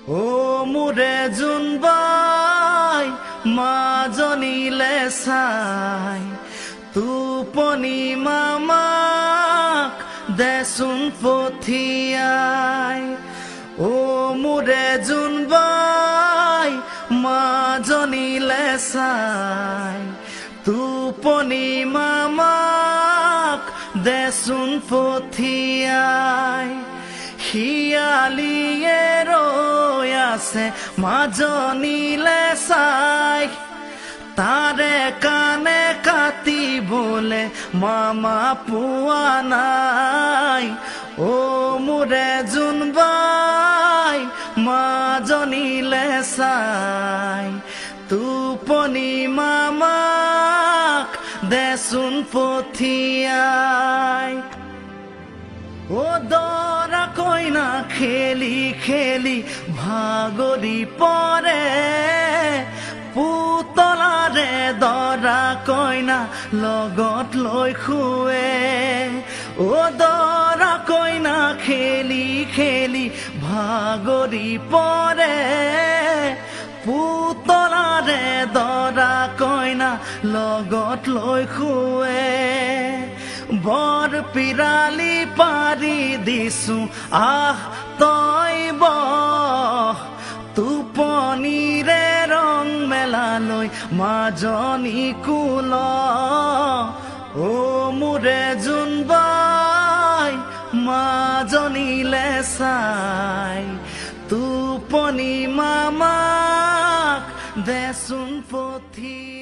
ও মোৰে জোনবাই মাজনীলে চাই টোপনি মামাক দেচোন পঠিয়াই ও মোৰে জোনবাই মাজনীলে চাই টোপনি মামাক দেচোন পঠিয়াই শিয়ালিয়ে ৰৈ আছে মাজনীলে চাই তাৰে কাণে কাটিবলে মামা পোৱা নাই ও মোৰে জোনবাই মাজনীলে চাই টোপনি মামাক দেচোন পঠিয়াই ও দৰা কইনা খেলি খেলি ভাগৰি পৰে পুতলাৰে দৰা কইনা লগত লৈ শুৱে ও দৰা কইনা খেলি খেলি ভাগৰি পৰে পুতলাৰে দৰা কইনা লগত লৈ শুৱে বৰ পিৰালি পাৰি দিছো আহ তই বহ টোপনিৰে ৰং মেলালৈ মাজনী কুল ও মোৰে জোনবাই মাজনীলে চাই টোপনি মামাক দেচোন পঠিয়াই